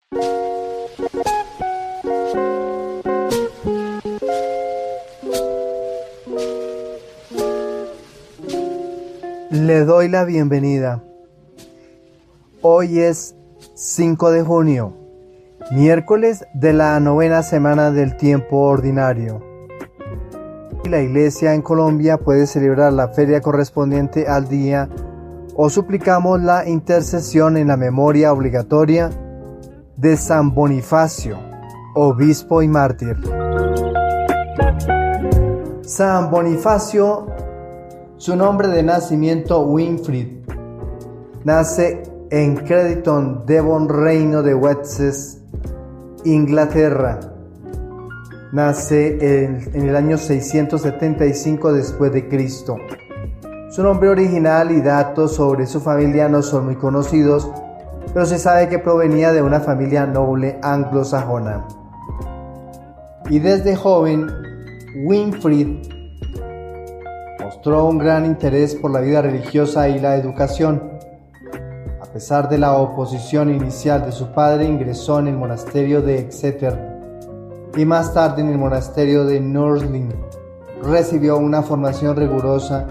Le doy la bienvenida. Hoy es 5 de junio, miércoles de la 9ª semana del tiempo ordinario. La Iglesia en Colombia puede celebrar la feria correspondiente al día o suplicamos la intercesión en la memoria obligatoria de San Bonifacio, obispo y mártir. San Bonifacio, su nombre de nacimiento Winfrid, nace en Crediton, Devon, Reino de Wessex, Inglaterra. Nace en el año 675 después de Cristo. Su nombre original y datos sobre su familia no son muy conocidos, pero se sabe que provenía de una familia noble anglosajona. Y desde joven, Winfrid mostró un gran interés por la vida religiosa y la educación. A pesar de la oposición inicial de su padre, ingresó en el monasterio de Exeter y más tarde en el monasterio de Nursling. Recibió una formación rigurosa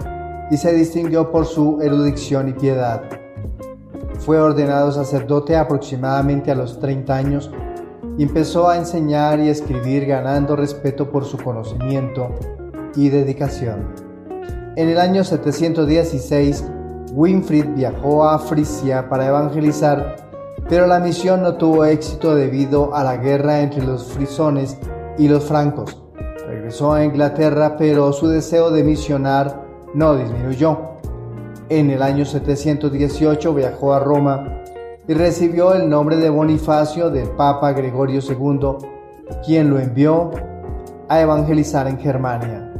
y se distinguió por su erudición y piedad. Fue ordenado sacerdote aproximadamente a los 30 años y empezó a enseñar y escribir, ganando respeto por su conocimiento y dedicación. En el año 716, Winfrid viajó a Frisia para evangelizar, pero la misión no tuvo éxito debido a la guerra entre los frisones y los francos. Regresó a Inglaterra, pero su deseo de misionar no disminuyó. En el año 718 viajó a Roma y recibió el nombre de Bonifacio del Papa Gregorio II, quien lo envió a evangelizar en Germania.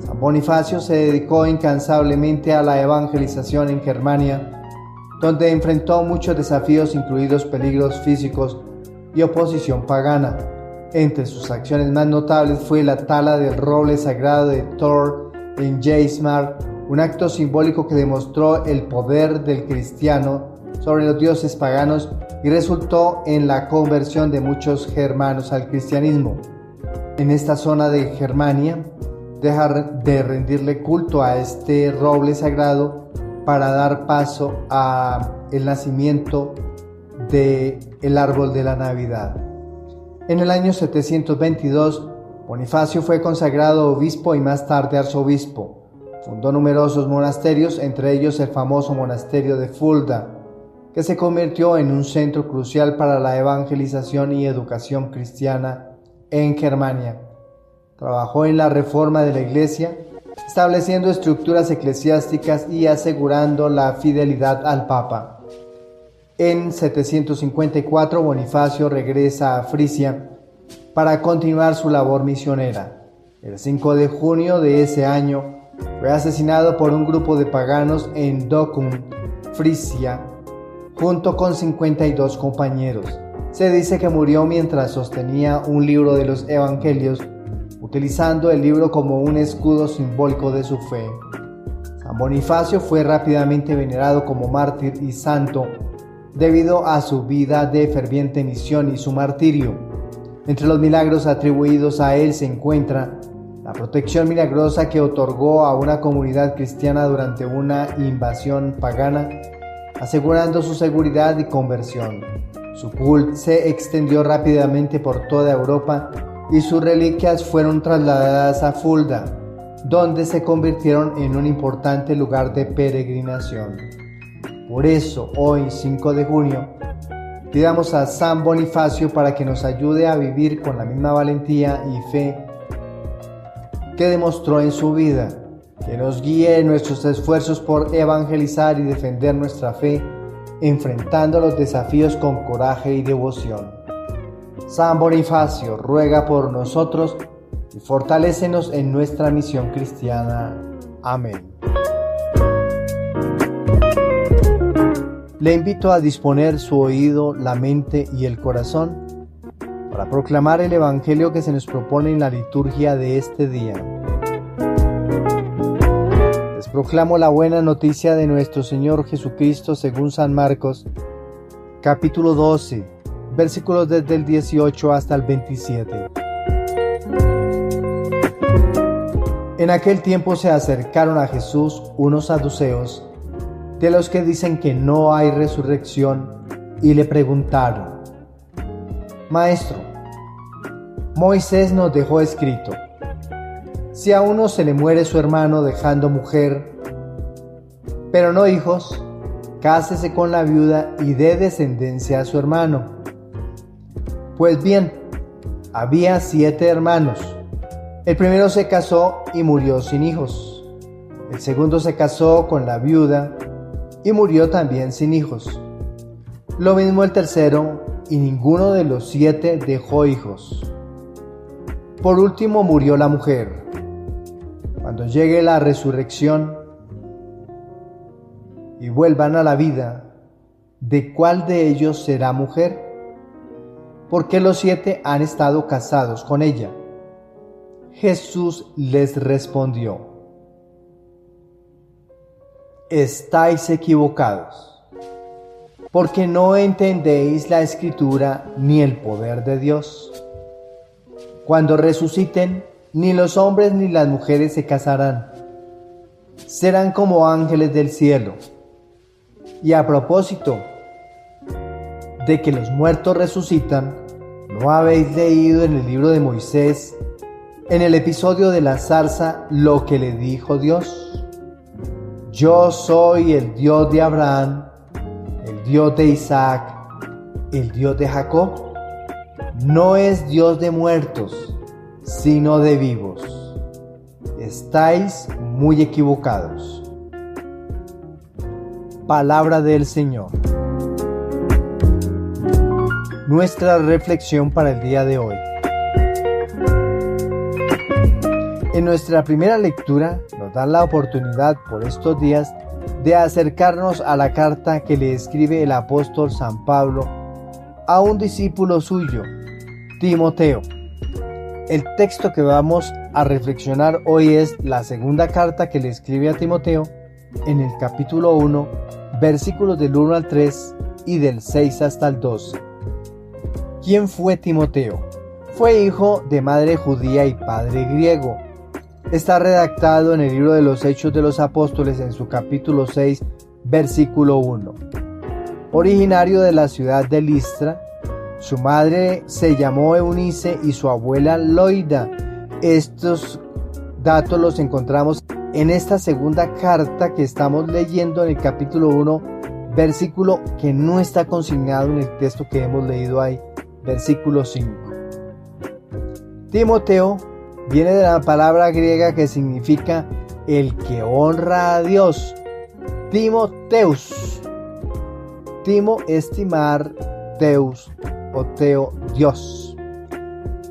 San Bonifacio se dedicó incansablemente a la evangelización en Germania, donde enfrentó muchos desafíos, incluidos peligros físicos y oposición pagana. Entre sus acciones más notables fue la tala del roble sagrado de Thor en Weimar, un acto simbólico que demostró el poder del cristiano sobre los dioses paganos y resultó en la conversión de muchos germanos al cristianismo. En esta zona de Germania, deja de rendirle culto a este roble sagrado para dar paso a el nacimiento del árbol de la Navidad. En el año 722, Bonifacio fue consagrado obispo y más tarde arzobispo. Fundó numerosos monasterios, entre ellos el famoso monasterio de Fulda, que se convirtió en un centro crucial para la evangelización y educación cristiana en Germania. Trabajó en la reforma de la Iglesia, estableciendo estructuras eclesiásticas y asegurando la fidelidad al Papa. En 754, Bonifacio regresa a Frisia para continuar su labor misionera. El 5 de junio de ese año, fue asesinado por un grupo de paganos en Docum, Frisia, junto con 52 compañeros. Se dice que murió mientras sostenía un libro de los Evangelios, utilizando el libro como un escudo simbólico de su fe. San Bonifacio fue rápidamente venerado como mártir y santo debido a su vida de ferviente misión y su martirio. Entre los milagros atribuidos a él se encuentra la protección milagrosa que otorgó a una comunidad cristiana durante una invasión pagana, asegurando su seguridad y conversión. Su culto se extendió rápidamente por toda Europa y sus reliquias fueron trasladadas a Fulda, donde se convirtieron en un importante lugar de peregrinación. Por eso, hoy, 5 de junio, pidamos a San Bonifacio para que nos ayude a vivir con la misma valentía y fe que demostró en su vida, que nos guíe en nuestros esfuerzos por evangelizar y defender nuestra fe, enfrentando los desafíos con coraje y devoción. San Bonifacio, ruega por nosotros y fortalécenos en nuestra misión cristiana. Amén. Le invito a disponer su oído, la mente y el corazón para proclamar el Evangelio que se nos propone en la liturgia de este día. Les proclamo la buena noticia de nuestro Señor Jesucristo según San Marcos, capítulo 12, versículos desde el 18 hasta el 27. En aquel tiempo se acercaron a Jesús unos saduceos, de los que dicen que no hay resurrección, y le preguntaron: Maestro, Moisés nos dejó escrito: si a uno se le muere su hermano dejando mujer, pero no hijos, cásese con la viuda y dé descendencia a su hermano. Pues bien, había 7 hermanos. El primero se casó y murió sin hijos. El segundo se casó con la viuda y murió también sin hijos. Lo mismo el tercero, y ninguno de los 7 dejó hijos. Por último murió la mujer. Cuando llegue la resurrección y vuelvan a la vida, ¿de cuál de ellos será mujer? Porque los 7 han estado casados con ella. Jesús les respondió: estáis equivocados, porque no entendéis la Escritura ni el poder de Dios. Cuando resuciten, ni los hombres ni las mujeres se casarán. Serán como ángeles del cielo. Y a propósito de que los muertos resucitan, ¿no habéis leído en el libro de Moisés, en el episodio de la zarza, lo que le dijo Dios? Yo soy el Dios de Abraham, el Dios de Isaac, el Dios de Jacob. No es Dios de muertos, sino de vivos. Estáis muy equivocados. Palabra del Señor. Nuestra reflexión para el día de hoy. En nuestra primera lectura nos dan la oportunidad por estos días de acercarnos a la carta que le escribe el apóstol San Pablo a un discípulo suyo, Timoteo. El texto que vamos a reflexionar hoy es la segunda carta que le escribe a Timoteo, en el capítulo 1, versículos del 1 al 3 y del 6 hasta el 12. ¿Quién fue Timoteo? Fue hijo de madre judía y padre griego. Está redactado en el libro de los Hechos de los Apóstoles en su capítulo 6, versículo 1. Originario de la ciudad de Listra, su madre se llamó Eunice y su abuela Loida. Estos datos los encontramos en esta segunda carta que estamos leyendo en el capítulo 1, versículo que no está consignado en el texto que hemos leído ahí, versículo 5. Timoteo viene de la palabra griega que significa el que honra a Dios. Timoteus. Timo, estimar, Teus o Teo, Dios.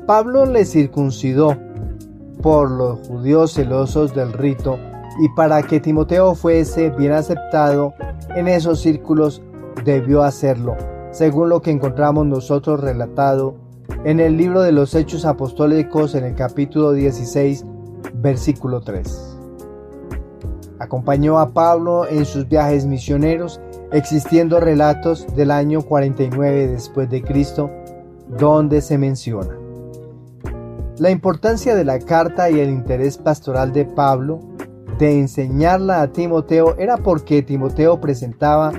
Pablo le circuncidó por los judíos celosos del rito, y para que Timoteo fuese bien aceptado en esos círculos debió hacerlo, según lo que encontramos nosotros relatado en el libro de los Hechos Apostólicos en el capítulo 16, versículo 3. Acompañó a Pablo en sus viajes misioneros, existiendo relatos del año 49 después de Cristo, donde se menciona la importancia de la carta y el interés pastoral de Pablo de enseñarla a Timoteo era porque Timoteo presentaba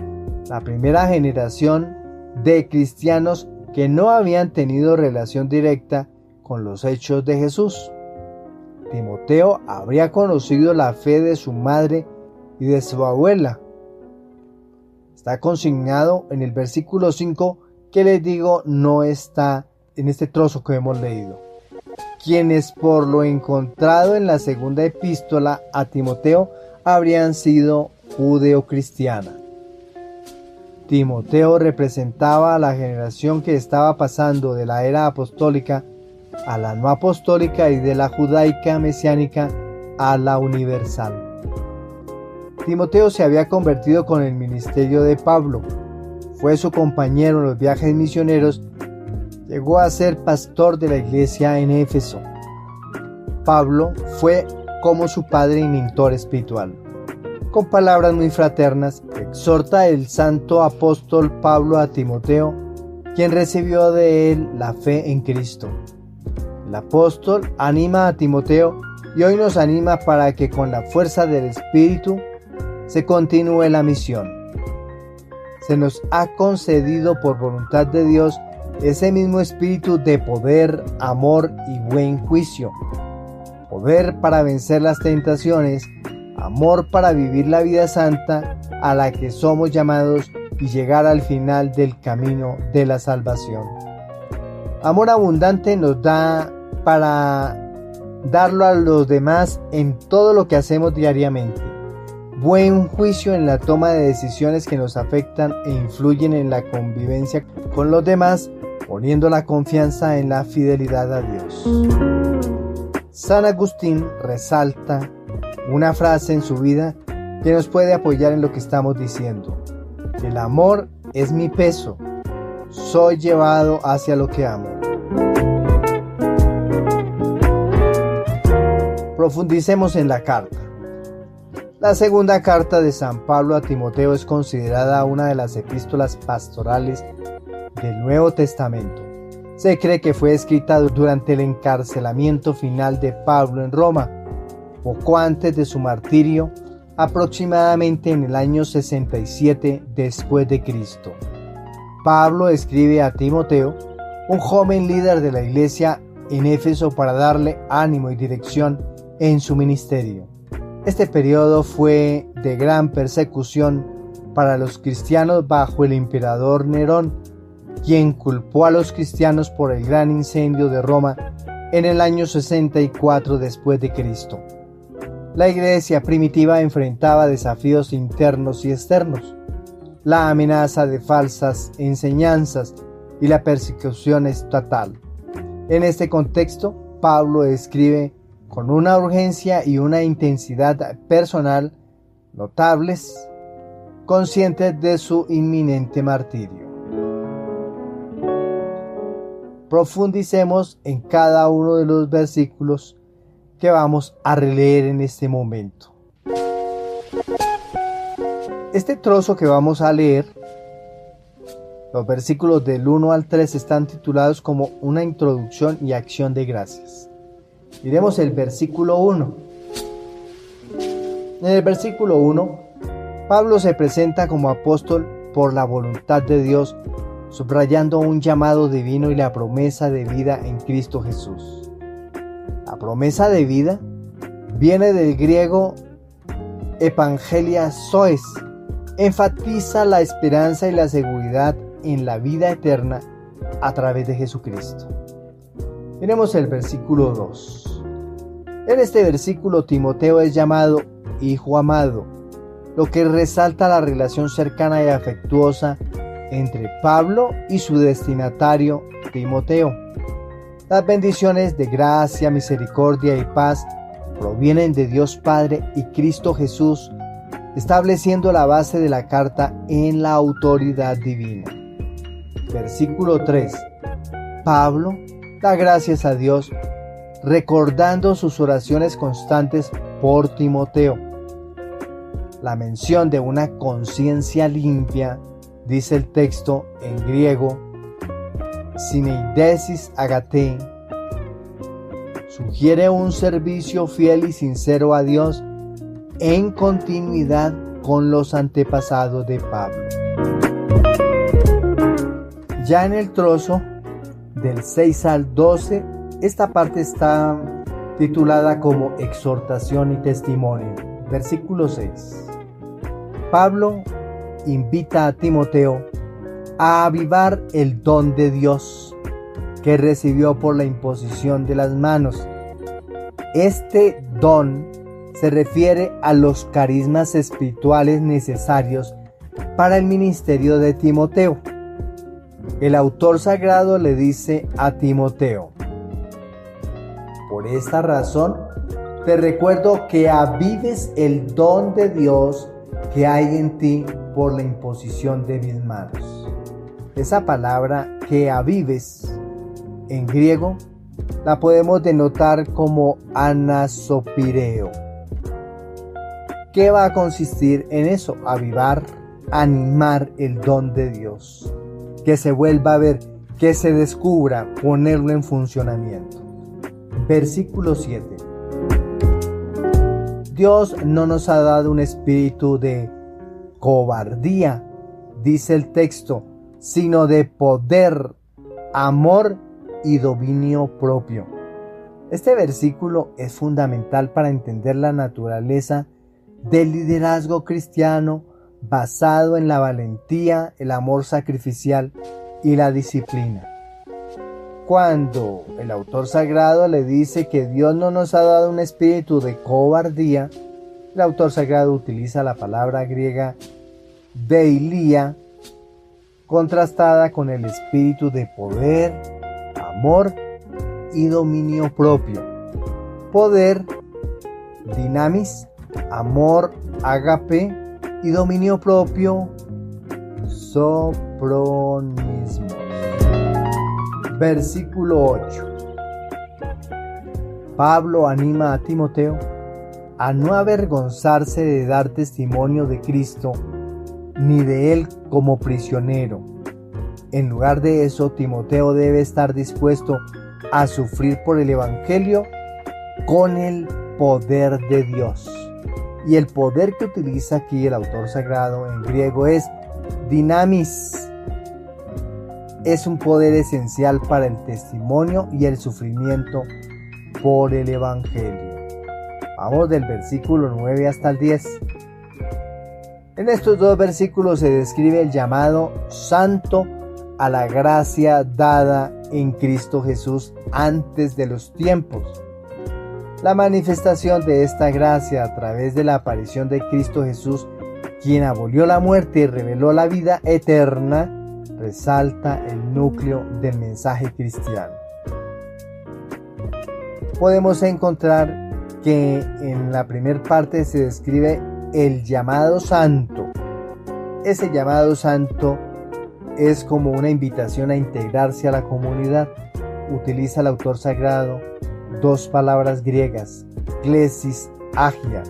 la primera generación de cristianos que no habían tenido relación directa con los hechos de Jesús. Timoteo habría conocido la fe de su madre y de su abuela. Está consignado en el versículo 5 que les digo no está en este trozo que hemos leído. Quienes por lo encontrado en la segunda epístola a Timoteo habrían sido judeocristiana. Timoteo representaba a la generación que estaba pasando de la era apostólica a la no apostólica y de la judaica mesiánica a la universal. Timoteo se había convertido con el ministerio de Pablo, fue su compañero en los viajes misioneros, llegó a ser pastor de la iglesia en Éfeso. Pablo fue como su padre y mentor espiritual. Con palabras muy fraternas, exhorta el santo apóstol Pablo a Timoteo quien recibió de él la fe en Cristo. El apóstol anima a Timoteo y hoy nos anima para que con la fuerza del Espíritu se continúe la misión. Se nos ha concedido por voluntad de Dios ese mismo espíritu de poder, amor y buen juicio. Poder para vencer las tentaciones, amor para vivir la vida santa a la que somos llamados y llegar al final del camino de la salvación. Amor abundante nos da para darlo a los demás en todo lo que hacemos diariamente. Buen juicio en la toma de decisiones que nos afectan e influyen en la convivencia con los demás, poniendo la confianza en la fidelidad a Dios. San Agustín resalta una frase en su vida que nos puede apoyar en lo que estamos diciendo. El amor es mi peso, soy llevado hacia lo que amo. Profundicemos en la carta. La segunda carta de San Pablo a Timoteo es considerada una de las epístolas pastorales del Nuevo Testamento. Se cree que fue escrita durante el encarcelamiento final de Pablo en Roma, poco antes de su martirio, aproximadamente en el año 67 después de Cristo. Pablo escribe a Timoteo, un joven líder de la iglesia en Éfeso, para darle ánimo y dirección en su ministerio. Este periodo fue de gran persecución para los cristianos bajo el emperador Nerón, quien culpó a los cristianos por el gran incendio de Roma en el año 64 después de Cristo. La iglesia primitiva enfrentaba desafíos internos y externos, la amenaza de falsas enseñanzas y la persecución estatal. En este contexto, Pablo escribe con una urgencia y una intensidad personal notables, conscientes de su inminente martirio. Profundicemos en cada uno de los versículos que vamos a releer en este momento. Este trozo que vamos a leer, los versículos del 1 al 3, están titulados como una introducción y acción de gracias. Miremos el versículo 1. En el versículo 1, Pablo se presenta como apóstol por la voluntad de Dios, subrayando un llamado divino y la promesa de vida en Cristo Jesús. La promesa de vida viene del griego evangelia zoes, enfatiza la esperanza y la seguridad en la vida eterna a través de Jesucristo. Miremos el versículo 2. En este versículo Timoteo es llamado hijo amado, lo que resalta la relación cercana y afectuosa entre Pablo y su destinatario Timoteo. Las bendiciones de gracia, misericordia y paz provienen de Dios Padre y Cristo Jesús, estableciendo la base de la carta en la autoridad divina. Versículo 3. Pablo da gracias a Dios, recordando sus oraciones constantes por Timoteo. La mención de una conciencia limpia, dice el texto en griego, sineidesis agate, sugiere un servicio fiel y sincero a Dios en continuidad con los antepasados de Pablo. Ya en el trozo del 6 al 12, esta parte está titulada como exhortación y testimonio. Versículo 6. Pablo invita a Timoteo a avivar el don de Dios que recibió por la imposición de las manos. Este don se refiere a los carismas espirituales necesarios para el ministerio de Timoteo. El autor sagrado le dice a Timoteo: por esta razón te recuerdo que avives el don de Dios que hay en ti por la imposición de mis manos. Esa palabra que avives en griego la podemos denotar como anasopireo. ¿Qué va a consistir en eso? Avivar, animar el don de Dios. que se vuelva a ver, que se descubra, ponerlo en funcionamiento. Versículo 7. Dios no nos ha dado un espíritu de cobardía, dice el texto, sino de poder, amor y dominio propio. Este versículo es fundamental para entender la naturaleza del liderazgo cristiano basado en la valentía, el amor sacrificial y la disciplina. Cuando el autor sagrado le dice que Dios no nos ha dado un espíritu de cobardía, el autor sagrado utiliza la palabra griega deilia, contrastada con el espíritu de poder, amor y dominio propio. Poder, dinamis, amor, ágape, y dominio propio, sopronismo. Versículo 8. Pablo anima a Timoteo a no avergonzarse de dar testimonio de Cristo ni de él como prisionero. En lugar de eso, Timoteo debe estar dispuesto a sufrir por el Evangelio con el poder de Dios. Y el poder que utiliza aquí el autor sagrado en griego es dinamis. Es un poder esencial para el testimonio y el sufrimiento por el Evangelio. Vamos del versículo 9 hasta el 10. En estos dos versículos se describe el llamado santo a la gracia dada en Cristo Jesús antes de los tiempos. La manifestación de esta gracia a través de la aparición de Cristo Jesús, quien abolió la muerte y reveló la vida eterna, resalta el núcleo del mensaje cristiano. Podemos encontrar que en la primera parte se describe el llamado santo. Ese llamado santo es como una invitación a integrarse a la comunidad. Utiliza el autor sagrado dos palabras griegas, klesis, agia,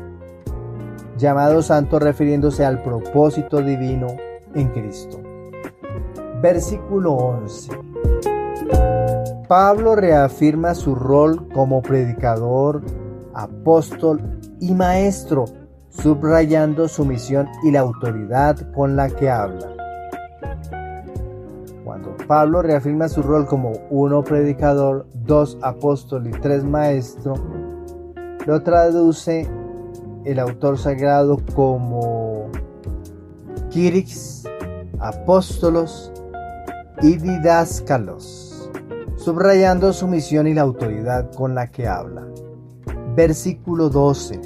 llamado santo refiriéndose al propósito divino en Cristo. Versículo 11. Pablo reafirma su rol como predicador, apóstol y maestro, subrayando su misión y la autoridad con la que habla. Cuando Pablo reafirma su rol como 1 predicador, 2 apóstol y 3 maestro, lo traduce el autor sagrado como Kyrix, apóstolos y didáscalos, subrayando su misión y la autoridad con la que habla. Versículo 12.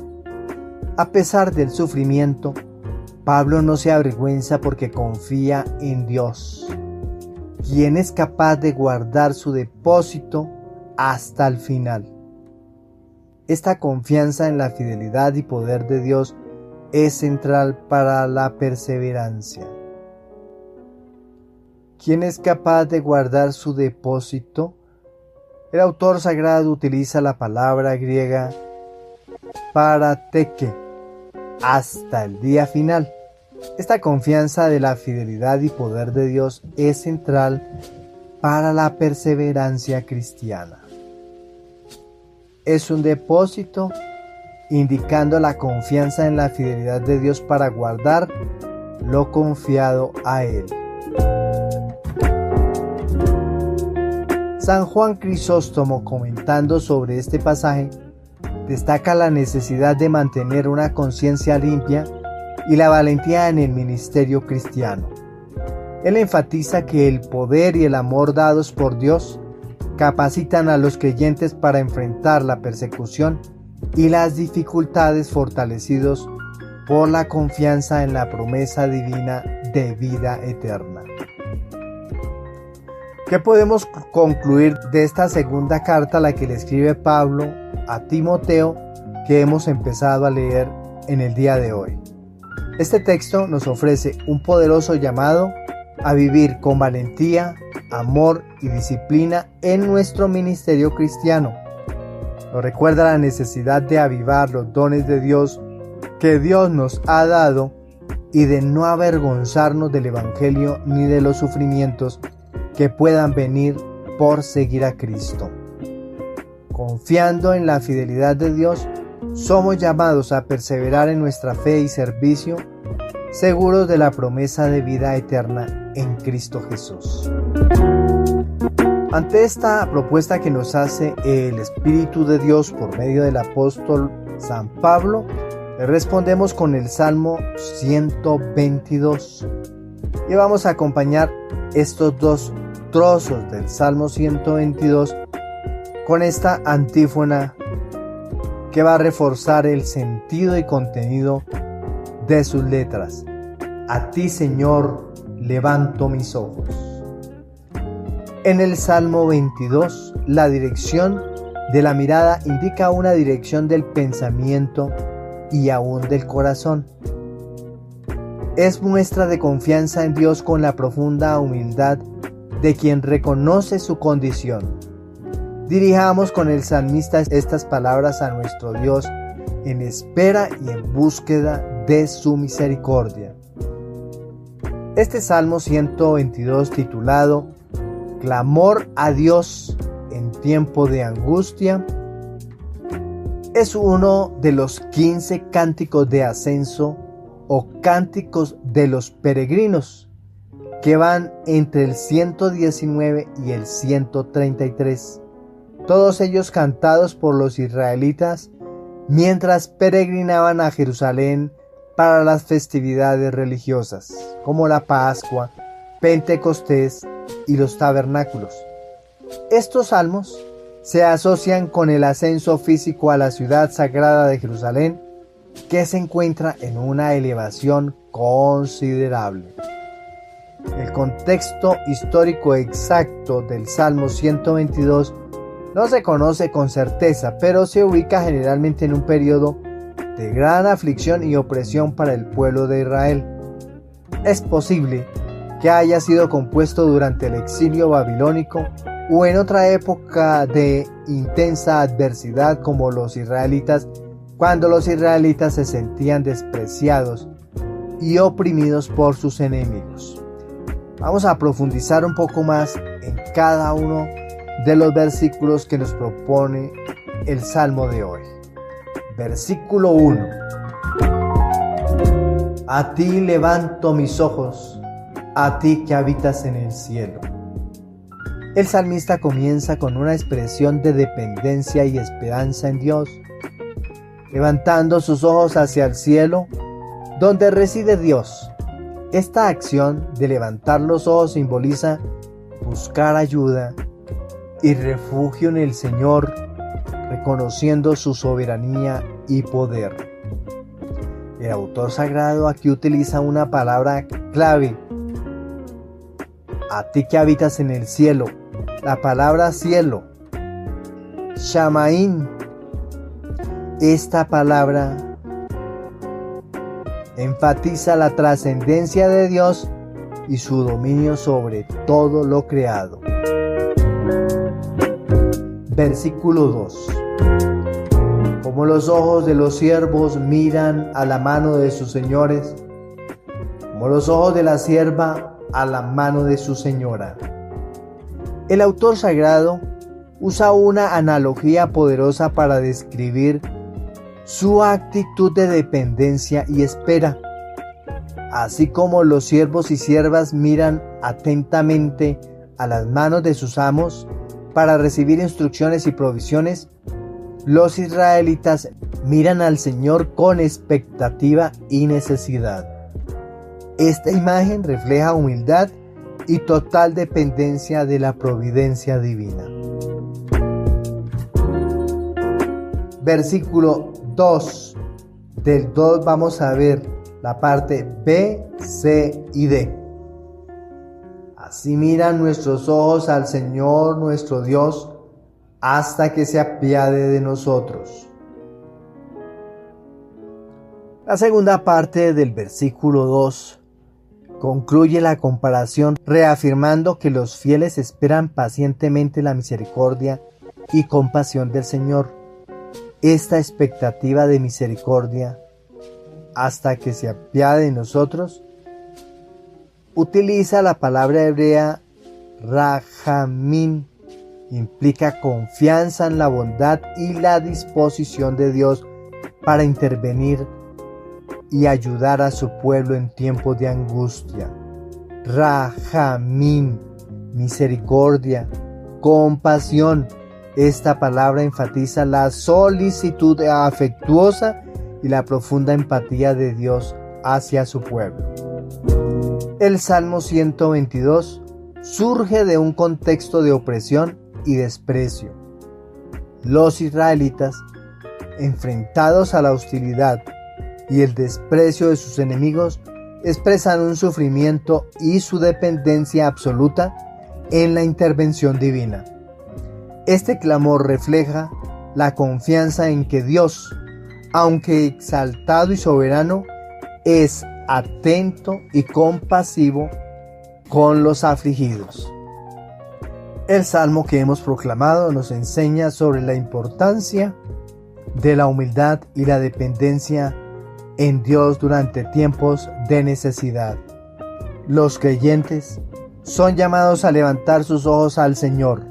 A pesar del sufrimiento, Pablo no se avergüenza porque confía en Dios, quien es capaz de guardar su depósito hasta el final. Esta confianza en la fidelidad y poder de Dios es central para la perseverancia. ¿Quién es capaz de guardar su depósito? El autor sagrado utiliza la palabra griega parateke, hasta el día final. Esta confianza de la fidelidad y poder de Dios es central para la perseverancia cristiana. Es un depósito indicando la confianza en la fidelidad de Dios para guardar lo confiado a Él. San Juan Crisóstomo, comentando sobre este pasaje, destaca la necesidad de mantener una conciencia limpia y la valentía en el ministerio cristiano. Él enfatiza que el poder y el amor dados por Dios capacitan a los creyentes para enfrentar la persecución y las dificultades, fortalecidos por la confianza en la promesa divina de vida eterna. ¿Qué podemos concluir de esta segunda carta, la que le escribe Pablo a Timoteo, que hemos empezado a leer en el día de hoy? Este texto nos ofrece un poderoso llamado a vivir con valentía, amor y disciplina en nuestro ministerio cristiano. Nos recuerda la necesidad de avivar los dones de Dios que Dios nos ha dado y de no avergonzarnos del Evangelio ni de los sufrimientos que puedan venir por seguir a Cristo. Confiando en la fidelidad de Dios, somos llamados a perseverar en nuestra fe y servicio, seguros de la promesa de vida eterna en Cristo Jesús. Ante esta propuesta que nos hace el Espíritu de Dios por medio del apóstol San Pablo, le respondemos con el Salmo 122. Y vamos a acompañar estos dos trozos del Salmo 122 con esta antífona que va a reforzar el sentido y contenido de sus letras. A ti, Señor, levanto mis ojos. En el Salmo 22, la dirección de la mirada indica una dirección del pensamiento y aún del corazón. Es muestra de confianza en Dios con la profunda humildad de quien reconoce su condición. Dirijamos con el salmista estas palabras a nuestro Dios en espera y en búsqueda de su misericordia. Este Salmo 122, titulado Clamor a Dios en tiempo de angustia, es uno de los 15 cánticos de ascenso o cánticos de los peregrinos que van entre el 119 y el 133, todos ellos cantados por los israelitas mientras peregrinaban a Jerusalén para las festividades religiosas como la Pascua, Pentecostés y los tabernáculos. Estos salmos se asocian con el ascenso físico a la ciudad sagrada de Jerusalén, que se encuentra en una elevación considerable. El contexto histórico exacto del Salmo 122 no se conoce con certeza, pero se ubica generalmente en un periodo de gran aflicción y opresión para el pueblo de Israel. Es posible que haya sido compuesto durante el exilio babilónico o en otra época de intensa adversidad como cuando los israelitas se sentían despreciados y oprimidos por sus enemigos. Vamos a profundizar un poco más en cada uno de los versículos que nos propone el Salmo de hoy. Versículo 1. A ti levanto mis ojos, a ti que habitas en el cielo. El salmista comienza con una expresión de dependencia y esperanza en Dios, levantando sus ojos hacia el cielo, donde reside Dios. Esta acción de levantar los ojos simboliza buscar ayuda y refugio en el Señor, reconociendo su soberanía y poder. El autor sagrado aquí utiliza una palabra clave. A ti que habitas en el cielo. La palabra cielo, Shamaín. Esta palabra enfatiza la trascendencia de Dios y su dominio sobre todo lo creado. Versículo 2. Como los ojos de los siervos miran a la mano de sus señores, como los ojos de la sierva a la mano de su señora. El autor sagrado usa una analogía poderosa para describir su actitud de dependencia y espera. Así como los siervos y siervas miran atentamente a las manos de sus amos para recibir instrucciones y provisiones, los israelitas miran al Señor con expectativa y necesidad. Esta imagen refleja humildad y total dependencia de la providencia divina. Versículo 2. Del 2 vamos a ver la parte B, C y D. Así miran nuestros ojos al Señor nuestro Dios hasta que se apiade de nosotros. La segunda parte del versículo 2 concluye la comparación reafirmando que los fieles esperan pacientemente la misericordia y compasión del Señor. Esta expectativa de misericordia hasta que se apiade de nosotros, utiliza la palabra hebrea rajamín. Implica confianza en la bondad y la disposición de Dios para intervenir y ayudar a su pueblo en tiempos de angustia. Rajamín, misericordia, compasión. Esta palabra enfatiza la solicitud afectuosa y la profunda empatía de Dios hacia su pueblo. El Salmo 122 surge de un contexto de opresión y desprecio. Los israelitas, enfrentados a la hostilidad y el desprecio de sus enemigos, expresan un sufrimiento y su dependencia absoluta en la intervención divina. Este clamor refleja la confianza en que Dios, aunque exaltado y soberano, es atento y compasivo con los afligidos. El salmo que hemos proclamado nos enseña sobre la importancia de la humildad y la dependencia en Dios durante tiempos de necesidad. Los creyentes son llamados a levantar sus ojos al Señor,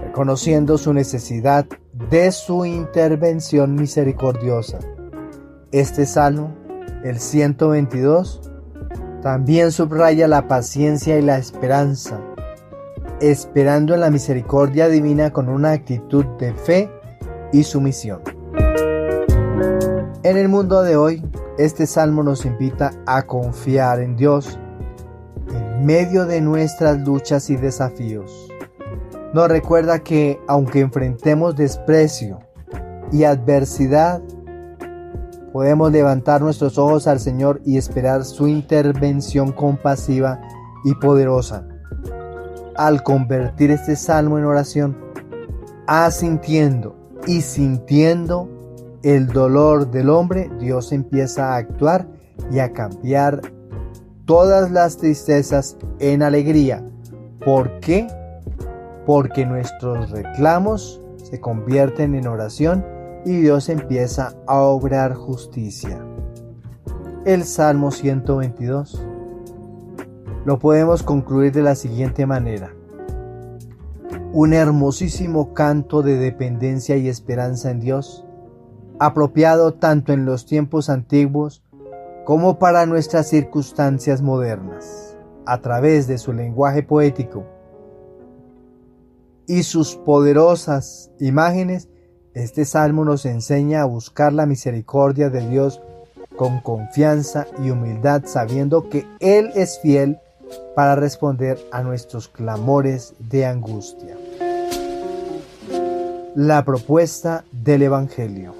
reconociendo su necesidad de su intervención misericordiosa. Este salmo, el 122, también subraya la paciencia y la esperanza, esperando en la misericordia divina con una actitud de fe y sumisión. En el mundo de hoy, este salmo nos invita a confiar en Dios en medio de nuestras luchas y desafíos. Nos recuerda que aunque enfrentemos desprecio y adversidad, podemos levantar nuestros ojos al Señor y esperar su intervención compasiva y poderosa. Al convertir este salmo en oración, asintiendo y sintiendo el dolor del hombre, Dios empieza a actuar y a cambiar todas las tristezas en alegría. ¿Por qué? Porque nuestros reclamos se convierten en oración y Dios empieza a obrar justicia. El Salmo 122 lo podemos concluir de la siguiente manera: un hermosísimo canto de dependencia y esperanza en Dios, apropiado tanto en los tiempos antiguos como para nuestras circunstancias modernas. A través de su lenguaje poético y sus poderosas imágenes, este salmo nos enseña a buscar la misericordia de Dios con confianza y humildad, sabiendo que Él es fiel para responder a nuestros clamores de angustia. La propuesta del Evangelio.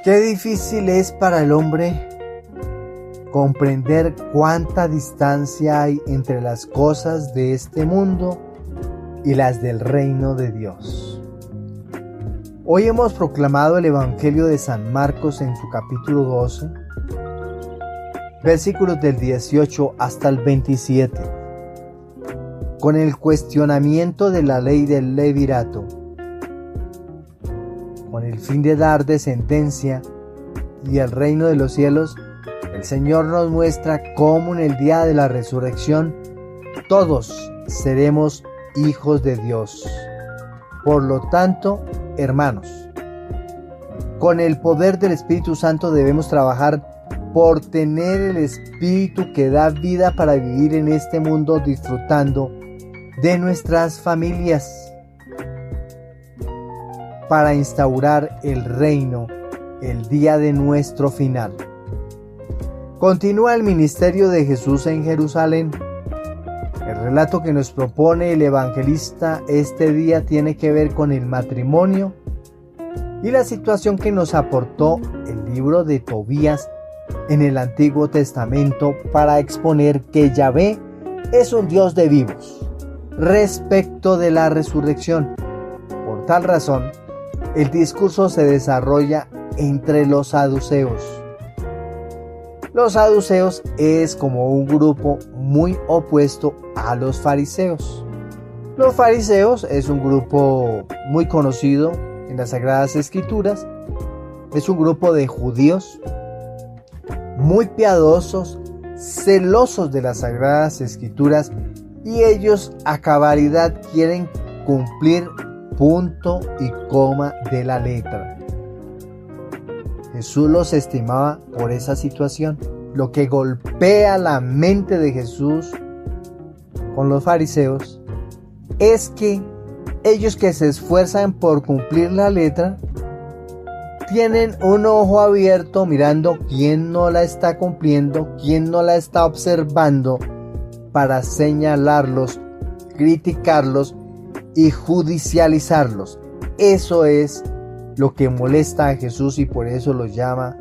Qué difícil es para el hombre comprender cuánta distancia hay entre las cosas de este mundo y las del reino de Dios. Hoy hemos proclamado el Evangelio de San Marcos en su capítulo 12, versículos del 18 hasta el 27, con el cuestionamiento de la ley del levirato, con el fin de dar de sentencia y el reino de los cielos. El Señor nos muestra cómo en el día de la resurrección todos seremos hijos de Dios. Por lo tanto, hermanos, con el poder del Espíritu Santo debemos trabajar por tener el Espíritu que da vida para vivir en este mundo disfrutando de nuestras familias, para instaurar el reino el día de nuestro final. Continúa el ministerio de Jesús en Jerusalén. El relato que nos propone el evangelista este día tiene que ver con el matrimonio y la situación que nos aportó el libro de Tobías en el Antiguo Testamento para exponer que Yahvé es un Dios de vivos respecto de la resurrección. Por tal razón, el discurso se desarrolla entre los saduceos. Los saduceos es como un grupo muy opuesto a los fariseos. Los fariseos es un grupo muy conocido en las Sagradas Escrituras, Es un grupo de judíos muy piadosos, celosos de las Sagradas Escrituras, y ellos a cabalidad quieren cumplir punto y coma de la letra. Jesús los estimaba por esa situación. Lo que golpea la mente de Jesús con los fariseos es que ellos, que se esfuerzan por cumplir la letra, tienen un ojo abierto mirando quién no la está cumpliendo, quién no la está observando, para señalarlos, criticarlos y judicializarlos. Eso es lo que molesta a Jesús, y por eso los llama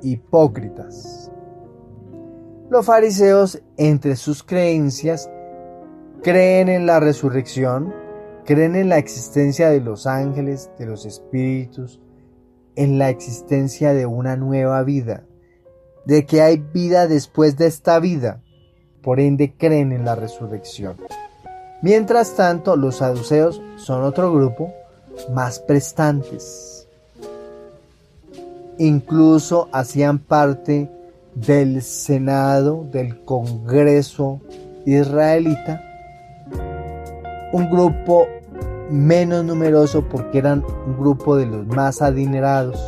hipócritas. Los fariseos, entre sus creencias, creen en la resurrección, creen en la existencia de los ángeles, de los espíritus, en la existencia de una nueva vida, de que hay vida después de esta vida. Por ende, creen en la resurrección. Mientras tanto, los saduceos son otro grupo más prestantes. Incluso hacían parte del Senado, del Congreso israelita, un grupo menos numeroso porque eran un grupo de los más adinerados.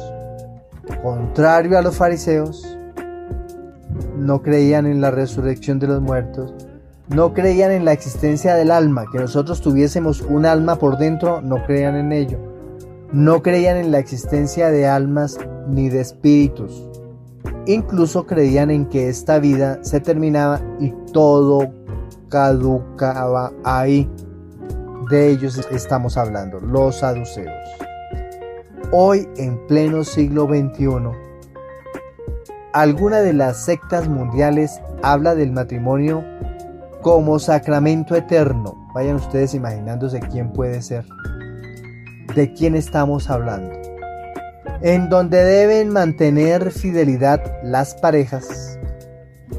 Contrario a los fariseos, no creían en la resurrección de los muertos, no creían en la existencia del alma, que nosotros tuviésemos un alma por dentro, no creían en ello. No creían en la existencia de almas ni de espíritus. Incluso creían en que esta vida se terminaba y todo caducaba ahí. De ellos estamos hablando, los saduceos. Hoy, en pleno siglo XXI, alguna de las sectas mundiales habla del matrimonio como sacramento eterno. Vayan ustedes imaginándose quién puede ser, de quién estamos hablando. En donde deben mantener fidelidad las parejas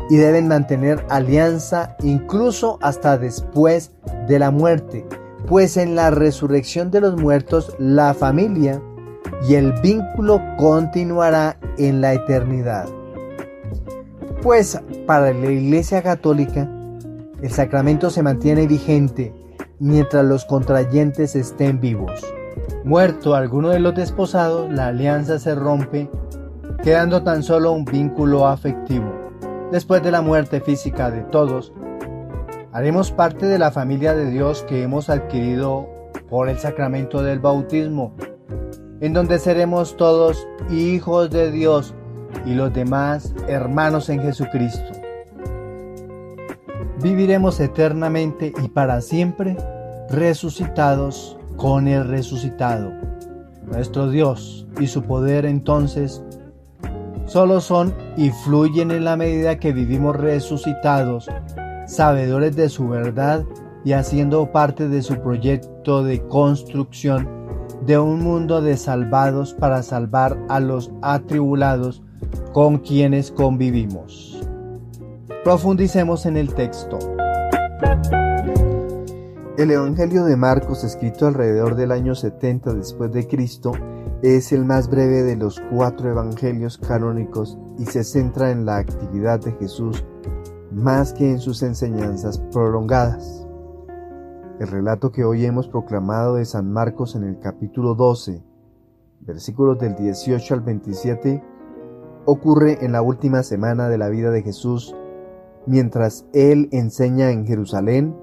y deben mantener alianza incluso hasta después de la muerte, pues en la resurrección de los muertos la familia y el vínculo continuará en la eternidad. Pues para la Iglesia Católica el sacramento se mantiene vigente mientras los contrayentes estén vivos. Muerto alguno de los desposados, la alianza se rompe, quedando tan solo un vínculo afectivo. Después de la muerte física de todos, haremos parte de la familia de Dios que hemos adquirido por el sacramento del bautismo, en donde seremos todos hijos de Dios y los demás hermanos en Jesucristo. Viviremos eternamente y para siempre resucitados con el resucitado. Nuestro Dios y su poder entonces solo son y fluyen en la medida que vivimos resucitados, sabedores de su verdad y haciendo parte de su proyecto de construcción de un mundo de salvados para salvar a los atribulados con quienes convivimos. Profundicemos en el texto. El Evangelio de Marcos, escrito alrededor del año 70 después de Cristo, es el más breve de los 4 evangelios canónicos y se centra en la actividad de Jesús más que en sus enseñanzas prolongadas. El relato que hoy hemos proclamado de San Marcos en el capítulo 12, versículos del 18 al 27, ocurre en la última semana de la vida de Jesús, mientras él enseña en Jerusalén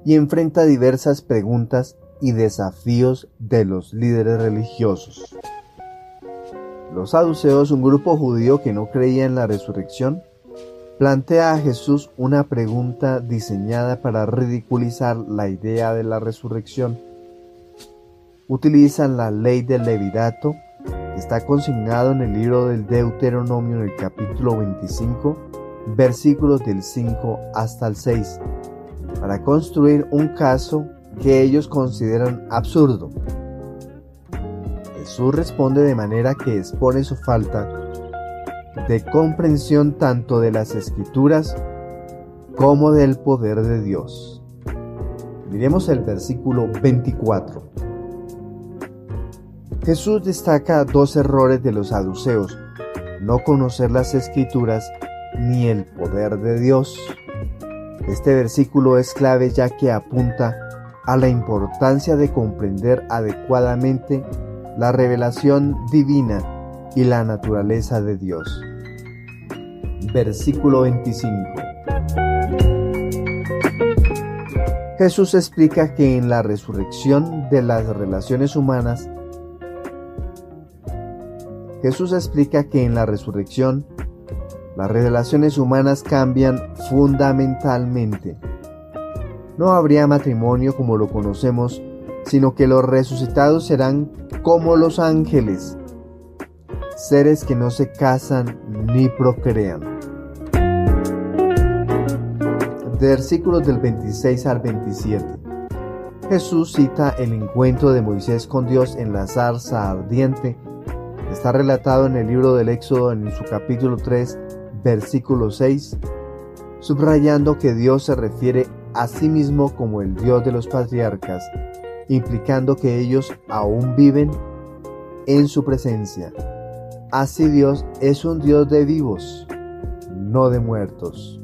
y enfrenta diversas preguntas y desafíos de los líderes religiosos. Los saduceos, un grupo judío que no creía en la resurrección, plantea a Jesús una pregunta diseñada para ridiculizar la idea de la resurrección. Utilizan la ley del levirato, que está consignado en el libro del Deuteronomio en el capítulo 25, versículos del 5 hasta el 6, para construir un caso que ellos consideran absurdo. Jesús responde de manera que expone su falta de comprensión tanto de las Escrituras como del poder de Dios. Miremos el versículo 24. Jesús destaca dos errores de los saduceos: no conocer las Escrituras ni el poder de Dios. Este versículo es clave ya que apunta a la importancia de comprender adecuadamente la revelación divina y la naturaleza de Dios. Versículo 25. Jesús explica que en la resurrección de las relaciones humanas, las relaciones humanas cambian fundamentalmente. No habría matrimonio como lo conocemos, sino que los resucitados serán como los ángeles, seres que no se casan ni procrean. Versículos del 26 al 27. Jesús cita el encuentro de Moisés con Dios en la zarza ardiente. Está relatado en el libro del Éxodo en su capítulo 3, versículo 6, subrayando que Dios se refiere a sí mismo como el Dios de los patriarcas, implicando que ellos aún viven en su presencia. Así Dios es un Dios de vivos, no de muertos.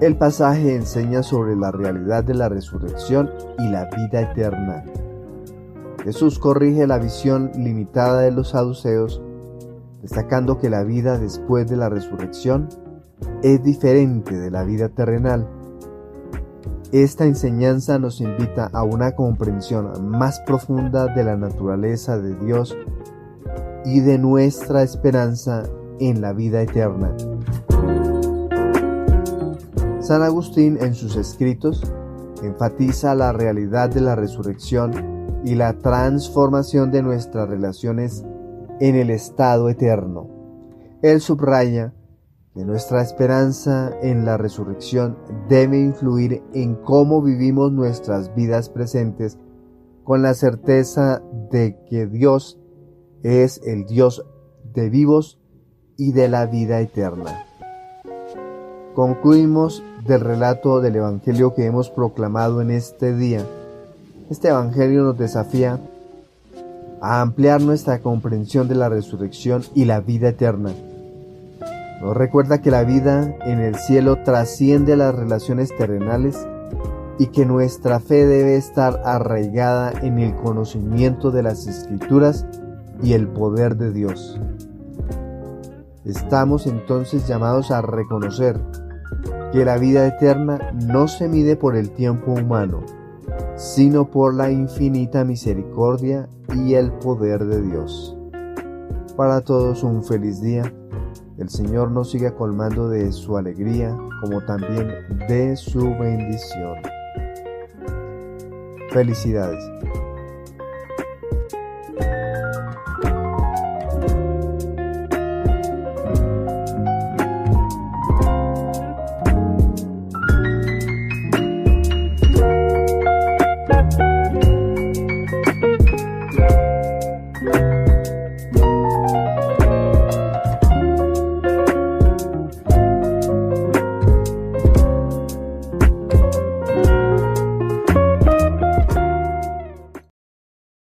El pasaje enseña sobre la realidad de la resurrección y la vida eterna. Jesús corrige la visión limitada de los saduceos, destacando que la vida después de la resurrección es diferente de la vida terrenal. Esta enseñanza nos invita a una comprensión más profunda de la naturaleza de Dios y de nuestra esperanza en la vida eterna. San Agustín, en sus escritos, enfatiza la realidad de la resurrección y la transformación de nuestras relaciones en el estado eterno. Él subraya que nuestra esperanza en la resurrección debe influir en cómo vivimos nuestras vidas presentes, con la certeza de que Dios es el Dios de vivos y de la vida eterna. Concluimos del relato del Evangelio que hemos proclamado en este día. Este Evangelio nos desafía a ampliar nuestra comprensión de la resurrección y la vida eterna. Nos recuerda que la vida en el cielo trasciende las relaciones terrenales y que nuestra fe debe estar arraigada en el conocimiento de las Escrituras y el poder de Dios. Estamos entonces llamados a reconocer que la vida eterna no se mide por el tiempo humano, sino por la infinita misericordia y el poder de Dios. Para todos un feliz día. El Señor nos siga colmando de su alegría, como también de su bendición. Felicidades.